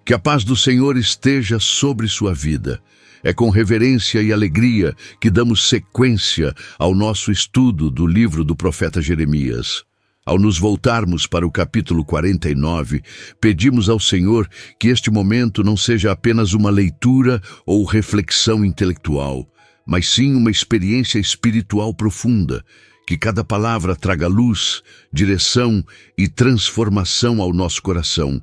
Que a paz do Senhor esteja sobre sua vida. É com reverência e alegria que damos sequência ao nosso estudo do livro do profeta Jeremias. Ao nos voltarmos para o capítulo 49, pedimos ao Senhor que este momento não seja apenas uma leitura ou reflexão intelectual, mas sim uma experiência espiritual profunda, que cada palavra traga luz, direção e transformação ao nosso coração,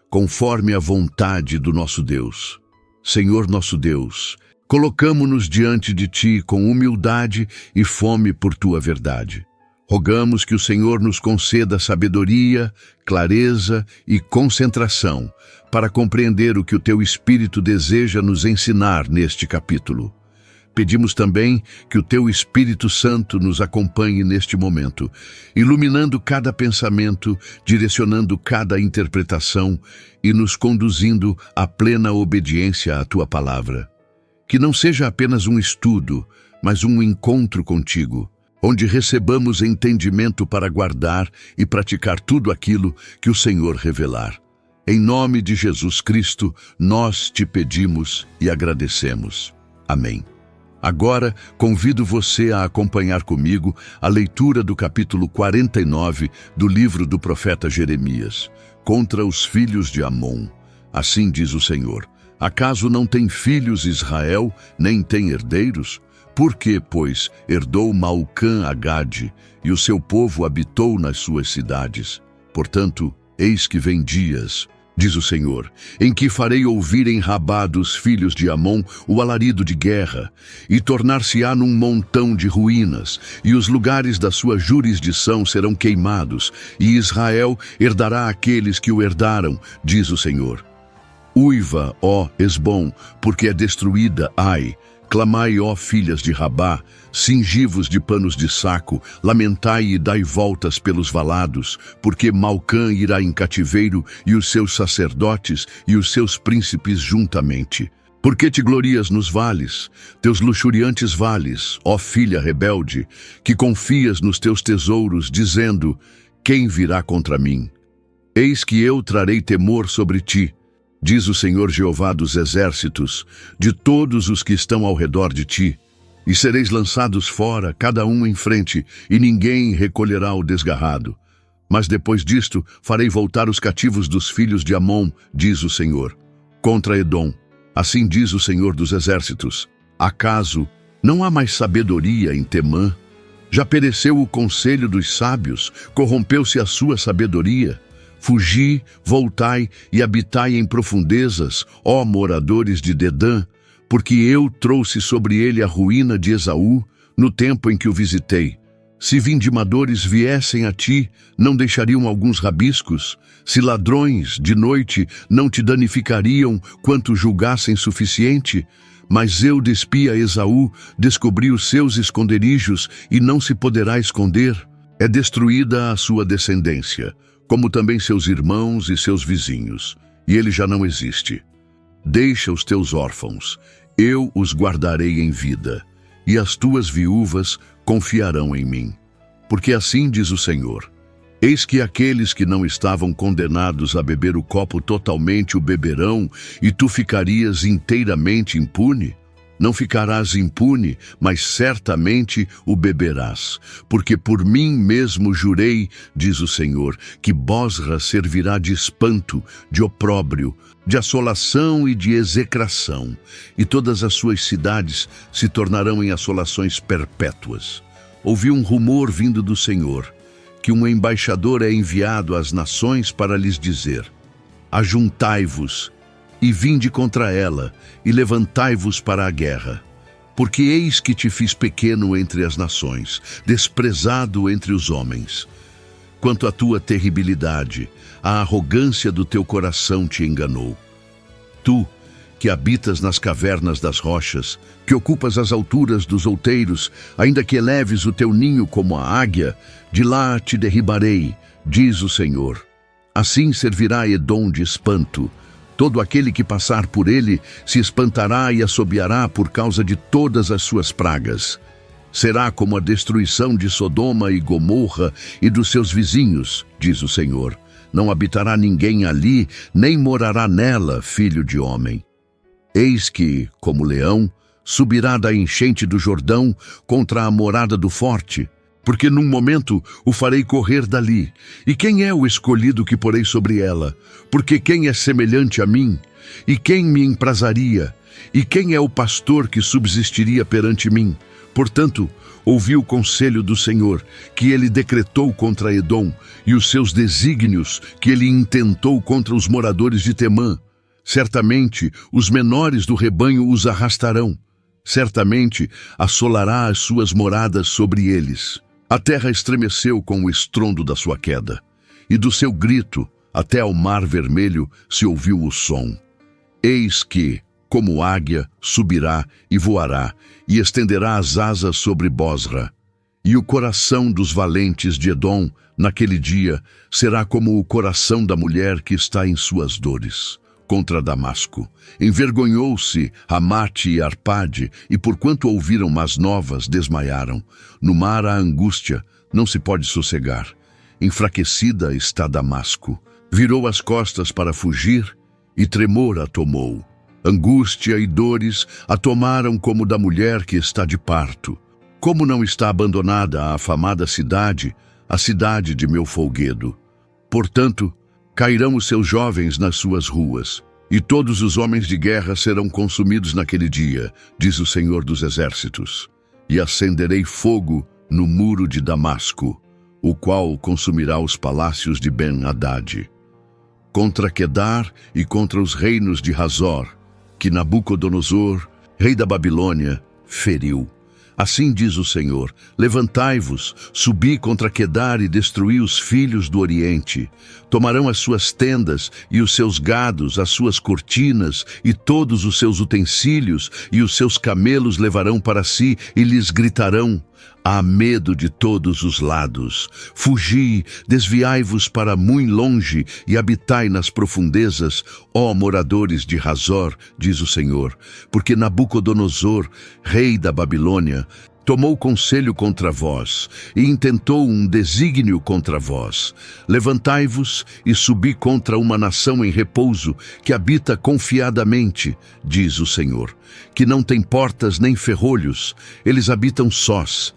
conforme a vontade do nosso Deus. Senhor nosso Deus, colocamo-nos diante de Ti com humildade e fome por Tua verdade. Rogamos que o Senhor nos conceda sabedoria, clareza e concentração para compreender o que o Teu Espírito deseja nos ensinar neste capítulo. Pedimos também que o Teu Espírito Santo nos acompanhe neste momento, iluminando cada pensamento, direcionando cada interpretação e nos conduzindo à plena obediência à Tua palavra. Que não seja apenas um estudo, mas um encontro contigo, onde recebamos entendimento para guardar e praticar tudo aquilo que o Senhor revelar. Em nome de Jesus Cristo, nós te pedimos e agradecemos. Amém. Agora, convido você a acompanhar comigo a leitura do capítulo 49 do livro do profeta Jeremias, contra os filhos de Amon. Assim diz o Senhor: acaso não tem filhos Israel, nem tem herdeiros? Por que, pois, herdou Malcã a Gade, e o seu povo habitou nas suas cidades? Portanto, eis que vem dias, diz o Senhor, em que farei ouvir em Rabá dos filhos de Amon o alarido de guerra, e tornar-se-á num montão de ruínas, e os lugares da sua jurisdição serão queimados, e Israel herdará aqueles que o herdaram, diz o Senhor. Uiva, ó Esbom, porque é destruída Ai. Clamai, ó filhas de Rabá, cingivos de panos de saco, lamentai e dai voltas pelos valados, porque Malcã irá em cativeiro, e os seus sacerdotes e os seus príncipes juntamente. Por que te glorias nos vales, teus luxuriantes vales, ó filha rebelde, que confias nos teus tesouros, dizendo: quem virá contra mim? Eis que eu trarei temor sobre ti, diz o Senhor Jeová dos exércitos, de todos os que estão ao redor de ti, e sereis lançados fora, cada um em frente, e ninguém recolherá o desgarrado. Mas depois disto farei voltar os cativos dos filhos de Amon, diz o Senhor, contra Edom. Assim diz o Senhor dos exércitos: acaso não há mais sabedoria em Temã? Já pereceu o conselho dos sábios, corrompeu-se a sua sabedoria. Fugi, voltai e habitai em profundezas, ó moradores de Dedã, porque eu trouxe sobre ele a ruína de Esaú, no tempo em que o visitei. Se vindimadores viessem a ti, não deixariam alguns rabiscos? Se ladrões, de noite, não te danificariam quanto julgassem suficiente? Mas eu despi a Esaú, descobri os seus esconderijos, e não se poderá esconder. É destruída a sua descendência, como também seus irmãos e seus vizinhos, e ele já não existe. Deixa os teus órfãos, eu os guardarei em vida, e as tuas viúvas confiarão em mim. Porque assim diz o Senhor: eis que aqueles que não estavam condenados a beber o copo totalmente o beberão, e tu ficarias inteiramente impune? Não ficarás impune, mas certamente o beberás. Porque por mim mesmo jurei, diz o Senhor, que Bosra servirá de espanto, de opróbrio, de assolação e de execração, e todas as suas cidades se tornarão em assolações perpétuas. Ouvi um rumor vindo do Senhor, que um embaixador é enviado às nações para lhes dizer: ajuntai-vos, e vinde contra ela, e levantai-vos para a guerra. Porque eis que te fiz pequeno entre as nações, desprezado entre os homens. Quanto à tua terribilidade, a arrogância do teu coração te enganou. Tu, que habitas nas cavernas das rochas, que ocupas as alturas dos outeiros, ainda que eleves o teu ninho como a águia, de lá te derribarei, diz o Senhor. Assim servirá Edom de espanto. Todo aquele que passar por ele se espantará e assobiará por causa de todas as suas pragas. Será como a destruição de Sodoma e Gomorra e dos seus vizinhos, diz o Senhor. não habitará ninguém ali, nem morará nela, filho de homem. Eis que, como leão, subirá da enchente do Jordão contra a morada do forte, porque num momento o farei correr dali. E quem é o escolhido que porei sobre ela? Porque quem é semelhante a mim? E quem me emprazaria? E quem é o pastor que subsistiria perante mim? Portanto, ouvi o conselho do Senhor, que ele decretou contra Edom, e os seus desígnios, que ele intentou contra os moradores de Temã. Certamente, os menores do rebanho os arrastarão. Certamente, assolará as suas moradas sobre eles. A terra estremeceu com o estrondo da sua queda, e do seu grito, até ao mar vermelho, se ouviu o som. Eis que, como águia, subirá e voará, e estenderá as asas sobre Bosra. E o coração dos valentes de Edom, naquele dia, será como o coração da mulher que está em suas dores. Contra Damasco. Envergonhou-se Ramate e Arpade, e porquanto ouviram más novas, desmaiaram. No mar há angústia, não se pode sossegar. Enfraquecida está Damasco. Virou as costas para fugir, e tremor a tomou. Angústia e dores a tomaram como da mulher que está de parto. Como não está abandonada a afamada cidade, a cidade de meu folguedo. Portanto, cairão os seus jovens nas suas ruas, e todos os homens de guerra serão consumidos naquele dia, diz o Senhor dos Exércitos. E acenderei fogo no muro de Damasco, o qual consumirá os palácios de Ben-Hadad. Contra Quedar e contra os reinos de Hazor, que Nabucodonosor, rei da Babilônia, feriu. Assim diz o Senhor: levantai-vos, subi contra Quedar e destruí os filhos do Oriente. Tomarão as suas tendas e os seus gados, as suas cortinas e todos os seus utensílios, e os seus camelos levarão para si e lhes gritarão: há medo de todos os lados. Fugi, desviai-vos para muito longe e habitai nas profundezas, ó moradores de Hazor, diz o Senhor, porque Nabucodonosor, rei da Babilônia, tomou conselho contra vós e intentou um desígnio contra vós. Levantai-vos e subi contra uma nação em repouso que habita confiadamente, diz o Senhor, que não tem portas nem ferrolhos, eles habitam sós.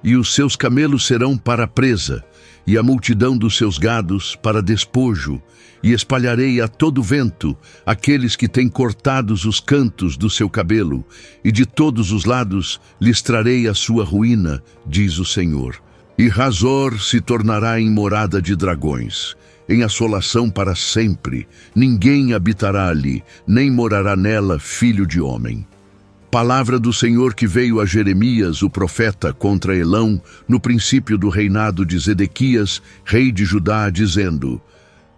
E os seus camelos serão para presa, e a multidão dos seus gados para despojo, e espalharei a todo vento aqueles que têm cortados os cantos do seu cabelo, e de todos os lados lhes trarei a sua ruína, diz o Senhor. E Hazor se tornará em morada de dragões, em assolação para sempre. Ninguém habitará ali, nem morará nela filho de homem. Palavra do Senhor que veio a Jeremias, o profeta, contra Elão, no princípio do reinado de Zedequias, rei de Judá, dizendo: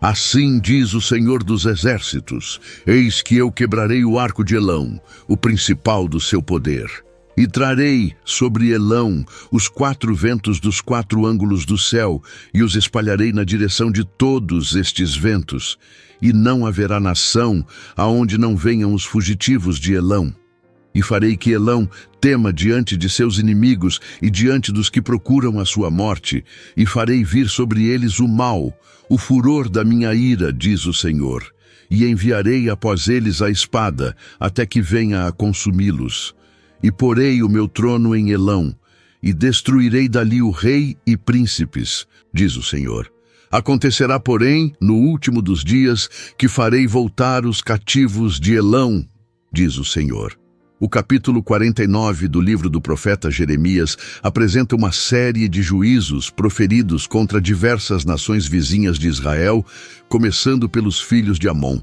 assim diz o Senhor dos Exércitos: eis que eu quebrarei o arco de Elão, o principal do seu poder. E trarei sobre Elão os 4 ventos dos 4 ângulos do céu, e os espalharei na direção de todos estes ventos. E não haverá nação aonde não venham os fugitivos de Elão. E farei que Elão tema diante de seus inimigos e diante dos que procuram a sua morte, e farei vir sobre eles o mal, o furor da minha ira, diz o Senhor, e enviarei após eles a espada, até que venha a consumi-los. E porei o meu trono em Elão, e destruirei dali o rei e príncipes, diz o Senhor. Acontecerá, porém, no último dos dias, que farei voltar os cativos de Elão, diz o Senhor. O capítulo 49 do livro do profeta Jeremias apresenta uma série de juízos proferidos contra diversas nações vizinhas de Israel, começando pelos filhos de Amon.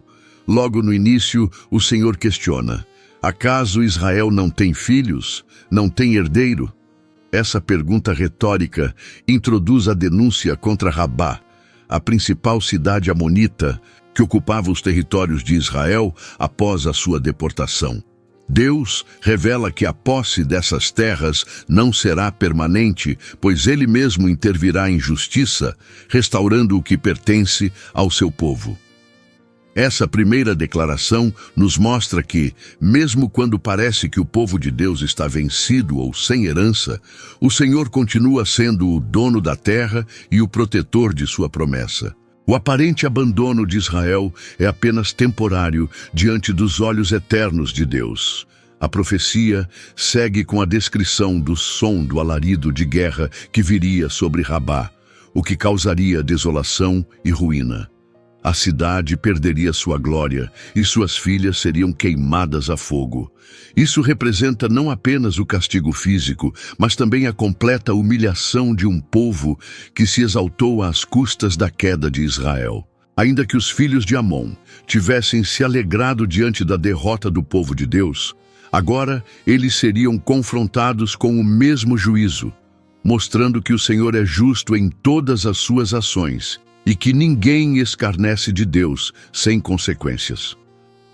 Logo no início, o Senhor questiona: acaso Israel não tem filhos? Não tem herdeiro? Essa pergunta retórica introduz a denúncia contra Rabá, a principal cidade amonita que ocupava os territórios de Israel após a sua deportação. Deus revela que a posse dessas terras não será permanente, pois Ele mesmo intervirá em justiça, restaurando o que pertence ao seu povo. Essa primeira declaração nos mostra que, mesmo quando parece que o povo de Deus está vencido ou sem herança, o Senhor continua sendo o dono da terra e o protetor de sua promessa. O aparente abandono de Israel é apenas temporário diante dos olhos eternos de Deus. A profecia segue com a descrição do som do alarido de guerra que viria sobre Rabá, o que causaria desolação e ruína. A cidade perderia sua glória e suas filhas seriam queimadas a fogo. Isso representa não apenas o castigo físico, mas também a completa humilhação de um povo que se exaltou às custas da queda de Israel. Ainda que os filhos de Amon tivessem se alegrado diante da derrota do povo de Deus, agora eles seriam confrontados com o mesmo juízo, mostrando que o Senhor é justo em todas as suas ações e que ninguém escarnece de Deus sem consequências.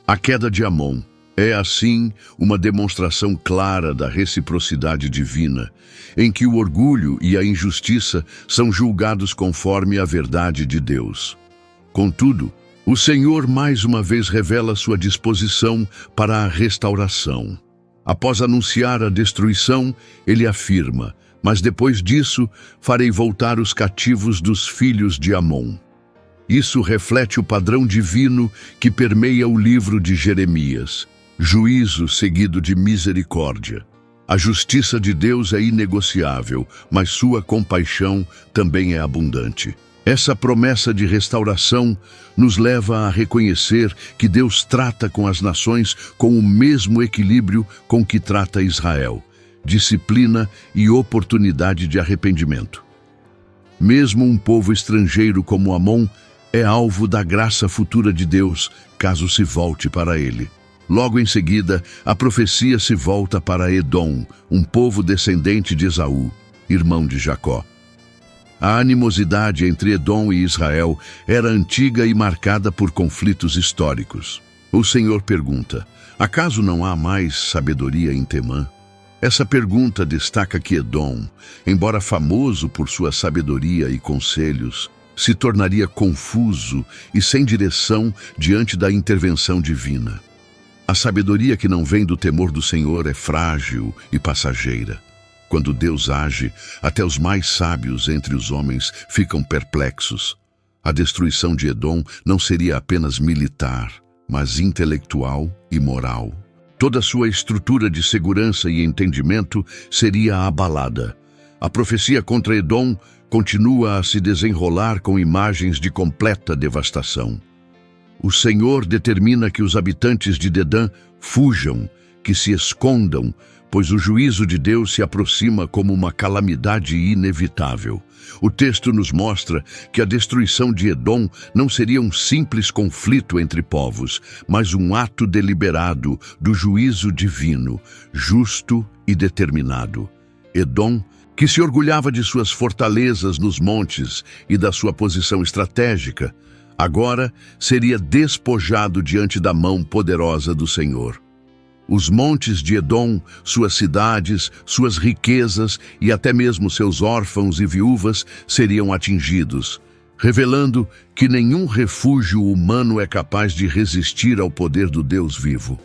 A queda de Amon é, assim, uma demonstração clara da reciprocidade divina, em que o orgulho e a injustiça são julgados conforme a verdade de Deus. Contudo, o Senhor mais uma vez revela sua disposição para a restauração. Após anunciar a destruição, ele afirma: mas depois disso, farei voltar os cativos dos filhos de Amon. Isso reflete o padrão divino que permeia o livro de Jeremias: juízo seguido de misericórdia. A justiça de Deus é inegociável, mas sua compaixão também é abundante. Essa promessa de restauração nos leva a reconhecer que Deus trata com as nações com o mesmo equilíbrio com que trata Israel: disciplina e oportunidade de arrependimento. Mesmo um povo estrangeiro como Amon é alvo da graça futura de Deus, caso se volte para ele. Logo em seguida, a profecia se volta para Edom, um povo descendente de Esaú, irmão de Jacó. A animosidade entre Edom e Israel era antiga e marcada por conflitos históricos. O Senhor pergunta: acaso não há mais sabedoria em Temã? Essa pergunta destaca que Edom, embora famoso por sua sabedoria e conselhos, se tornaria confuso e sem direção diante da intervenção divina. A sabedoria que não vem do temor do Senhor é frágil e passageira. Quando Deus age, até os mais sábios entre os homens ficam perplexos. A destruição de Edom não seria apenas militar, mas intelectual e moral. Toda sua estrutura de segurança e entendimento seria abalada. A profecia contra Edom continua a se desenrolar com imagens de completa devastação. O Senhor determina que os habitantes de Dedã fujam, que se escondam, pois o juízo de Deus se aproxima como uma calamidade inevitável. O texto nos mostra que a destruição de Edom não seria um simples conflito entre povos, mas um ato deliberado do juízo divino, justo e determinado. Edom, que se orgulhava de suas fortalezas nos montes e da sua posição estratégica, agora seria despojado diante da mão poderosa do Senhor. Os montes de Edom, suas cidades, suas riquezas e até mesmo seus órfãos e viúvas seriam atingidos, revelando que nenhum refúgio humano é capaz de resistir ao poder do Deus vivo.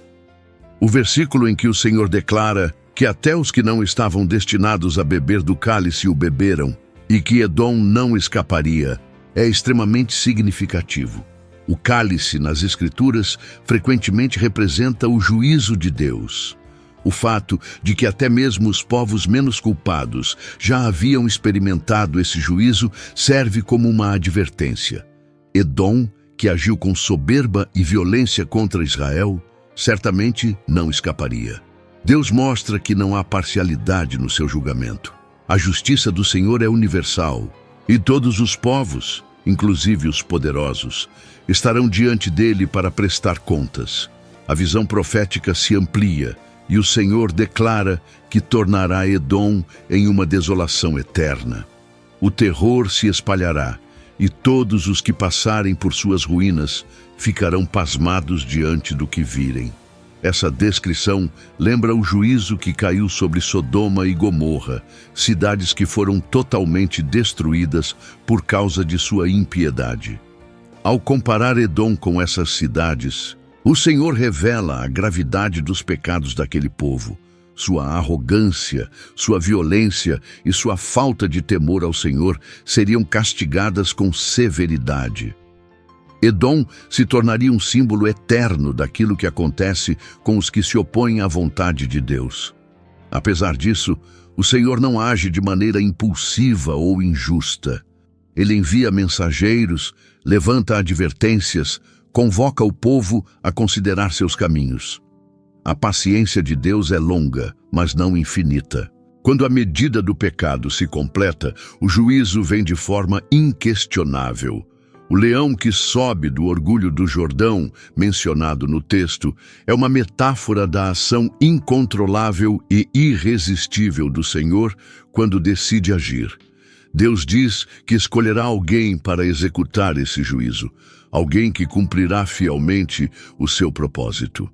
O versículo em que o Senhor declara que até os que não estavam destinados a beber do cálice o beberam e que Edom não escaparia é extremamente significativo. O cálice, nas Escrituras, frequentemente representa o juízo de Deus. O fato de que até mesmo os povos menos culpados já haviam experimentado esse juízo serve como uma advertência. Edom, que agiu com soberba e violência contra Israel, certamente não escaparia. Deus mostra que não há parcialidade no seu julgamento. A justiça do Senhor é universal, e todos os povos, inclusive os poderosos, estarão diante dele para prestar contas. A visão profética se amplia e o Senhor declara que tornará Edom em uma desolação eterna. O terror se espalhará e todos os que passarem por suas ruínas ficarão pasmados diante do que virem. Essa descrição lembra o juízo que caiu sobre Sodoma e Gomorra, cidades que foram totalmente destruídas por causa de sua impiedade. Ao comparar Edom com essas cidades, o Senhor revela a gravidade dos pecados daquele povo. Sua arrogância, sua violência e sua falta de temor ao Senhor seriam castigadas com severidade. Edom se tornaria um símbolo eterno daquilo que acontece com os que se opõem à vontade de Deus. Apesar disso, o Senhor não age de maneira impulsiva ou injusta. Ele envia mensageiros, levanta advertências, convoca o povo a considerar seus caminhos. A paciência de Deus é longa, mas não infinita. Quando a medida do pecado se completa, o juízo vem de forma inquestionável. O leão que sobe do orgulho do Jordão, mencionado no texto, é uma metáfora da ação incontrolável e irresistível do Senhor quando decide agir. Deus diz que escolherá alguém para executar esse juízo, alguém que cumprirá fielmente o seu propósito.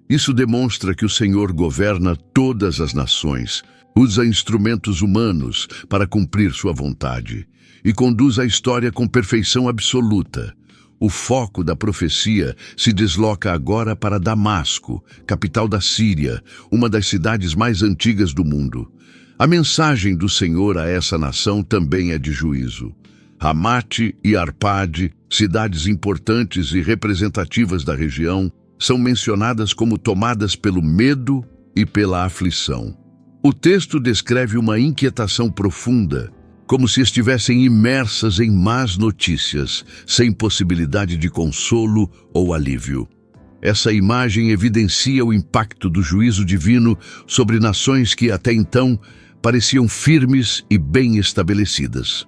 Isso demonstra que o Senhor governa todas as nações, usa instrumentos humanos para cumprir sua vontade e conduz a história com perfeição absoluta. O foco da profecia se desloca agora para Damasco, capital da Síria, uma das cidades mais antigas do mundo. A mensagem do Senhor a essa nação também é de juízo. Ramate e Arpade, cidades importantes e representativas da região, são mencionadas como tomadas pelo medo e pela aflição. O texto descreve uma inquietação profunda, como se estivessem imersas em más notícias, sem possibilidade de consolo ou alívio. Essa imagem evidencia o impacto do juízo divino sobre nações que até então pareciam firmes e bem estabelecidas.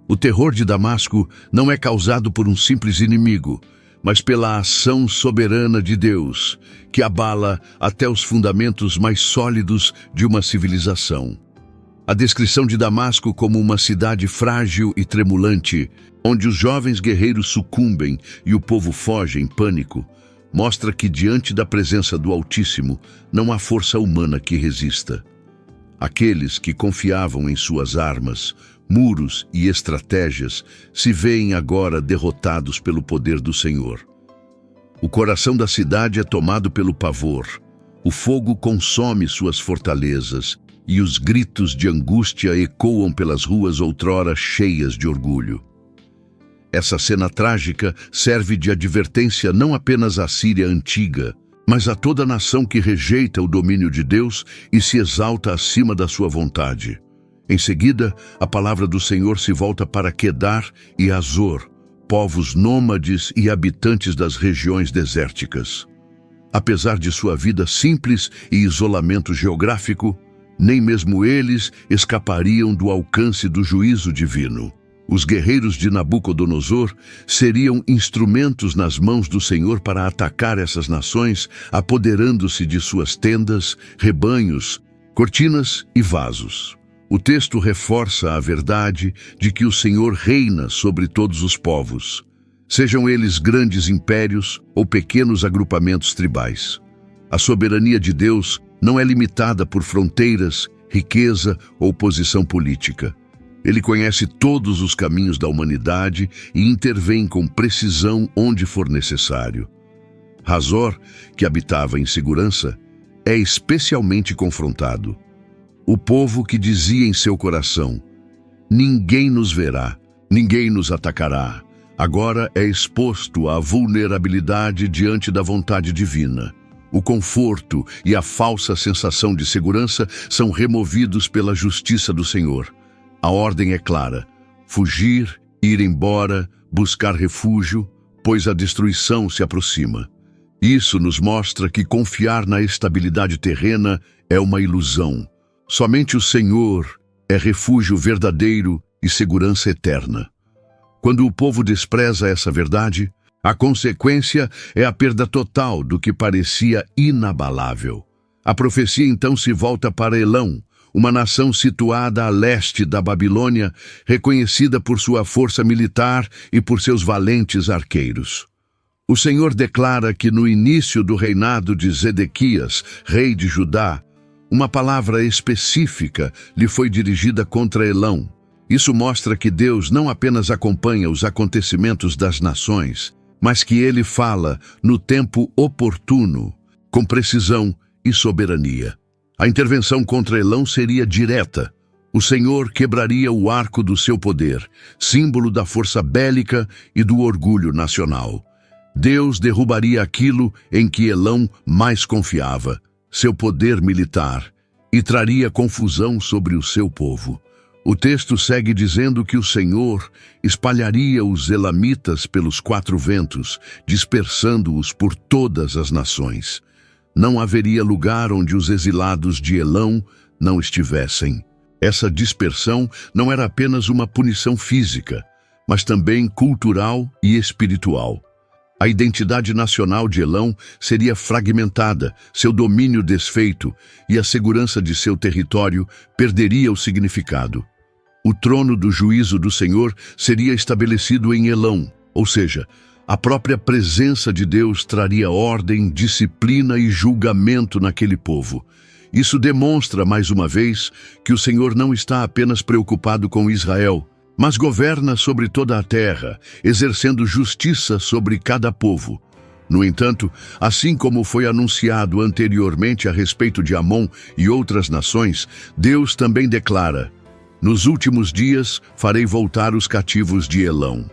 O terror de Damasco não é causado por um simples inimigo, mas pela ação soberana de Deus, que abala até os fundamentos mais sólidos de uma civilização. A descrição de Damasco como uma cidade frágil e tremulante, onde os jovens guerreiros sucumbem e o povo foge em pânico, mostra que diante da presença do Altíssimo não há força humana que resista. Aqueles que confiavam em suas armas, muros e estratégias se veem agora derrotados pelo poder do Senhor. O coração da cidade é tomado pelo pavor, o fogo consome suas fortalezas e os gritos de angústia ecoam pelas ruas outrora cheias de orgulho. Essa cena trágica serve de advertência não apenas à Síria antiga, mas a toda nação que rejeita o domínio de Deus e se exalta acima da sua vontade. Em seguida, a palavra do Senhor se volta para Quedar e Azor, povos nômades e habitantes das regiões desérticas. Apesar de sua vida simples e isolamento geográfico, nem mesmo eles escapariam do alcance do juízo divino. Os guerreiros de Nabucodonosor seriam instrumentos nas mãos do Senhor para atacar essas nações, apoderando-se de suas tendas, rebanhos, cortinas e vasos. O texto reforça a verdade de que o Senhor reina sobre todos os povos, sejam eles grandes impérios ou pequenos agrupamentos tribais. A soberania de Deus não é limitada por fronteiras, riqueza ou posição política. Ele conhece todos os caminhos da humanidade e intervém com precisão onde for necessário. Hazor, que habitava em segurança, é especialmente confrontado. O povo que dizia em seu coração: ninguém nos verá, ninguém nos atacará, agora é exposto à vulnerabilidade diante da vontade divina. O conforto e a falsa sensação de segurança são removidos pela justiça do Senhor. A ordem é clara: fugir, ir embora, buscar refúgio, pois a destruição se aproxima. Isso nos mostra que confiar na estabilidade terrena é uma ilusão. Somente o Senhor é refúgio verdadeiro e segurança eterna. Quando o povo despreza essa verdade, a consequência é a perda total do que parecia inabalável. A profecia então se volta para Elão, uma nação situada a leste da Babilônia, reconhecida por sua força militar e por seus valentes arqueiros. O Senhor declara que no início do reinado de Zedequias, rei de Judá, uma palavra específica lhe foi dirigida contra Elão. Isso mostra que Deus não apenas acompanha os acontecimentos das nações, mas que ele fala no tempo oportuno, com precisão e soberania. A intervenção contra Elão seria direta. O Senhor quebraria o arco do seu poder, símbolo da força bélica e do orgulho nacional. Deus derrubaria aquilo em que Elão mais confiava, seu poder militar, e traria confusão sobre o seu povo. O texto segue dizendo que o Senhor espalharia os elamitas pelos 4 ventos, dispersando-os por todas as nações. Não haveria lugar onde os exilados de Elão não estivessem. Essa dispersão não era apenas uma punição física, mas também cultural e espiritual. A identidade nacional de Elão seria fragmentada, seu domínio desfeito e a segurança de seu território perderia o significado. O trono do juízo do Senhor seria estabelecido em Elão, ou seja, a própria presença de Deus traria ordem, disciplina e julgamento naquele povo. Isso demonstra, mais uma vez, que o Senhor não está apenas preocupado com Israel, mas governa sobre toda a terra, exercendo justiça sobre cada povo. No entanto, assim como foi anunciado anteriormente a respeito de Amon e outras nações, Deus também declara: nos últimos dias farei voltar os cativos de Elão.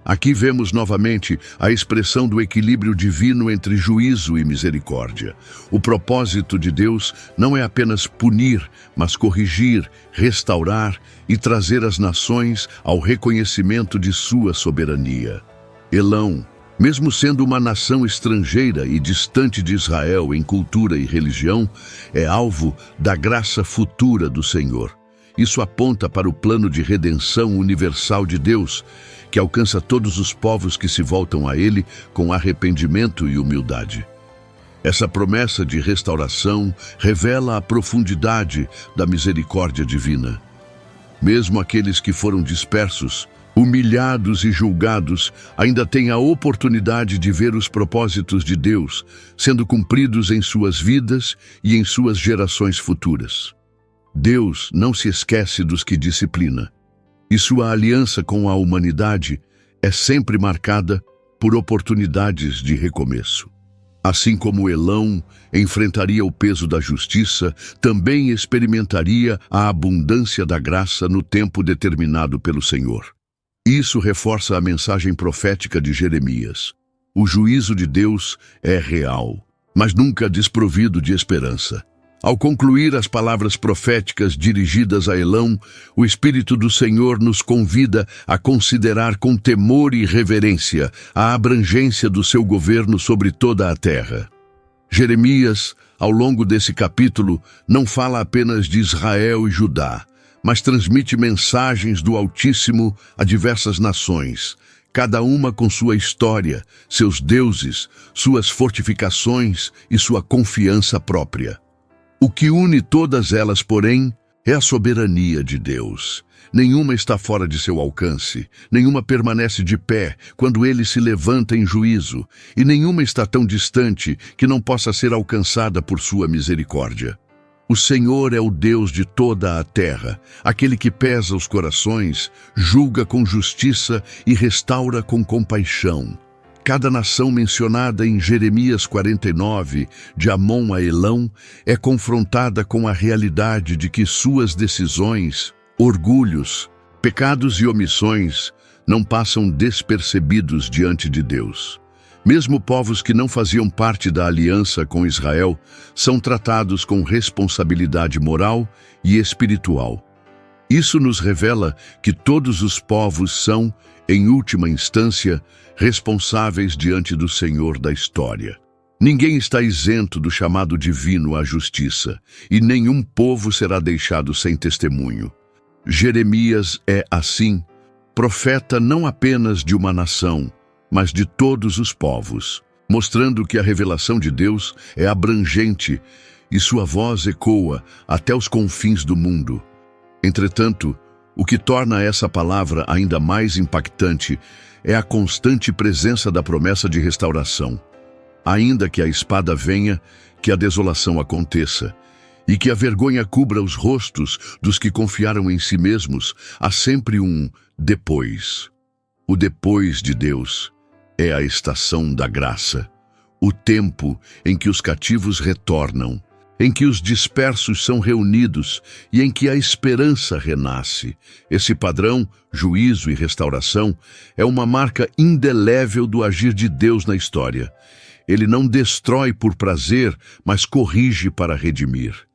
Aqui vemos novamente a expressão do equilíbrio divino entre juízo e misericórdia. O propósito de Deus não é apenas punir, mas corrigir, restaurar e trazer as nações ao reconhecimento de sua soberania. Elão, mesmo sendo uma nação estrangeira e distante de Israel em cultura e religião, é alvo da graça futura do Senhor. Isso aponta para o plano de redenção universal de Deus, que alcança todos os povos que se voltam a Ele com arrependimento e humildade. Essa promessa de restauração revela a profundidade da misericórdia divina. Mesmo aqueles que foram dispersos, humilhados e julgados, ainda têm a oportunidade de ver os propósitos de Deus sendo cumpridos em suas vidas e em suas gerações futuras. Deus não se esquece dos que disciplina, e sua aliança com a humanidade é sempre marcada por oportunidades de recomeço. Assim como Elão enfrentaria o peso da justiça, também experimentaria a abundância da graça no tempo determinado pelo Senhor. Isso reforça a mensagem profética de Jeremias. O juízo de Deus é real, mas nunca desprovido de esperança. Ao concluir as palavras proféticas dirigidas a Elão, o Espírito do Senhor nos convida a considerar com temor e reverência a abrangência do seu governo sobre toda a terra. Jeremias, ao longo desse capítulo, não fala apenas de Israel e Judá, mas transmite mensagens do Altíssimo a diversas nações, cada uma com sua história, seus deuses, suas fortificações e sua confiança própria. O que une todas elas, porém, é a soberania de Deus. Nenhuma está fora de seu alcance, nenhuma permanece de pé quando ele se levanta em juízo, e nenhuma está tão distante que não possa ser alcançada por sua misericórdia. O Senhor é o Deus de toda a terra, aquele que pesa os corações, julga com justiça e restaura com compaixão. Cada nação mencionada em Jeremias 49, de Amon a Elão, é confrontada com a realidade de que suas decisões, orgulhos, pecados e omissões não passam despercebidos diante de Deus. Mesmo povos que não faziam parte da aliança com Israel são tratados com responsabilidade moral e espiritual. Isso nos revela que todos os povos são, em última instância, responsáveis diante do Senhor da história. Ninguém está isento do chamado divino à justiça, e nenhum povo será deixado sem testemunho. Jeremias é, assim, profeta não apenas de uma nação, mas de todos os povos, mostrando que a revelação de Deus é abrangente e sua voz ecoa até os confins do mundo. Entretanto, o que torna essa palavra ainda mais impactante é a constante presença da promessa de restauração. Ainda que a espada venha, que a desolação aconteça, e que a vergonha cubra os rostos dos que confiaram em si mesmos, há sempre um depois. O depois de Deus é a estação da graça, o tempo em que os cativos retornam, em que os dispersos são reunidos e em que a esperança renasce. Esse padrão, juízo e restauração, é uma marca indelével do agir de Deus na história. Ele não destrói por prazer, mas corrige para redimir.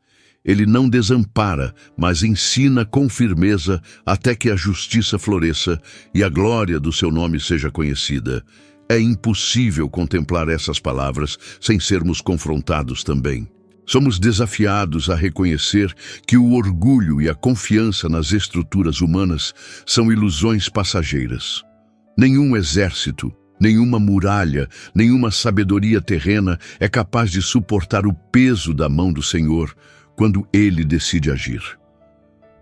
Ele não desampara, mas ensina com firmeza até que a justiça floresça e a glória do seu nome seja conhecida. É impossível contemplar essas palavras sem sermos confrontados também. Somos desafiados a reconhecer que o orgulho e a confiança nas estruturas humanas são ilusões passageiras. Nenhum exército, nenhuma muralha, nenhuma sabedoria terrena é capaz de suportar o peso da mão do Senhor quando Ele decide agir.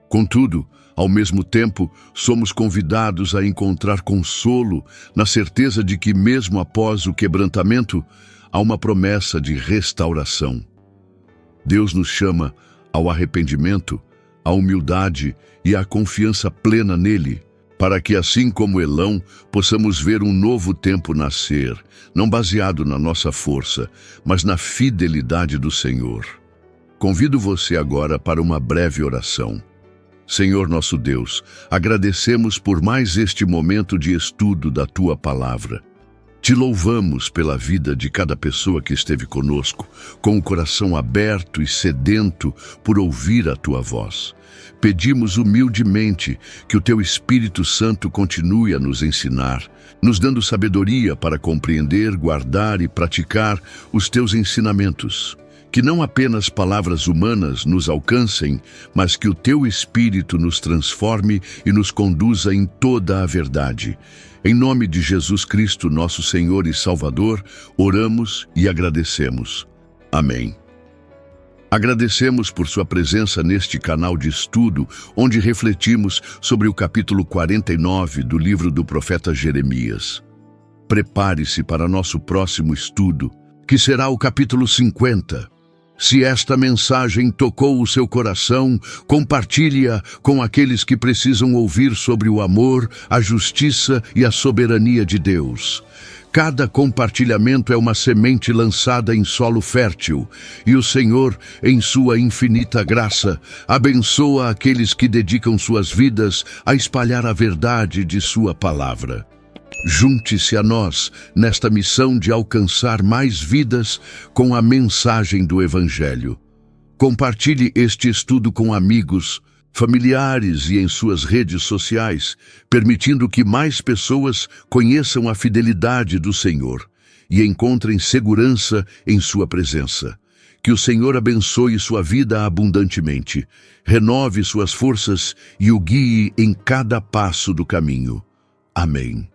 Contudo, ao mesmo tempo, somos convidados a encontrar consolo na certeza de que, mesmo após o quebrantamento, há uma promessa de restauração. Deus nos chama ao arrependimento, à humildade e à confiança plena nele, para que, assim como Elão, possamos ver um novo tempo nascer, não baseado na nossa força, mas na fidelidade do Senhor. Convido você agora para uma breve oração. Senhor nosso Deus, agradecemos por mais este momento de estudo da Tua Palavra. Te louvamos pela vida de cada pessoa que esteve conosco, com o coração aberto e sedento por ouvir a Tua voz. Pedimos humildemente que o Teu Espírito Santo continue a nos ensinar, nos dando sabedoria para compreender, guardar e praticar os Teus ensinamentos. Que não apenas palavras humanas nos alcancem, mas que o Teu Espírito nos transforme e nos conduza em toda a verdade. Em nome de Jesus Cristo, nosso Senhor e Salvador, oramos e agradecemos. Amém. Agradecemos por sua presença neste canal de estudo, onde refletimos sobre o capítulo 49 do livro do profeta Jeremias. Prepare-se para nosso próximo estudo, que será o capítulo 50. Se esta mensagem tocou o seu coração, compartilhe-a com aqueles que precisam ouvir sobre o amor, a justiça e a soberania de Deus. Cada compartilhamento é uma semente lançada em solo fértil, e o Senhor, em sua infinita graça, abençoa aqueles que dedicam suas vidas a espalhar a verdade de sua palavra. Junte-se a nós nesta missão de alcançar mais vidas com a mensagem do Evangelho. Compartilhe este estudo com amigos, familiares e em suas redes sociais, permitindo que mais pessoas conheçam a fidelidade do Senhor e encontrem segurança em sua presença. Que o Senhor abençoe sua vida abundantemente, renove suas forças e o guie em cada passo do caminho. Amém.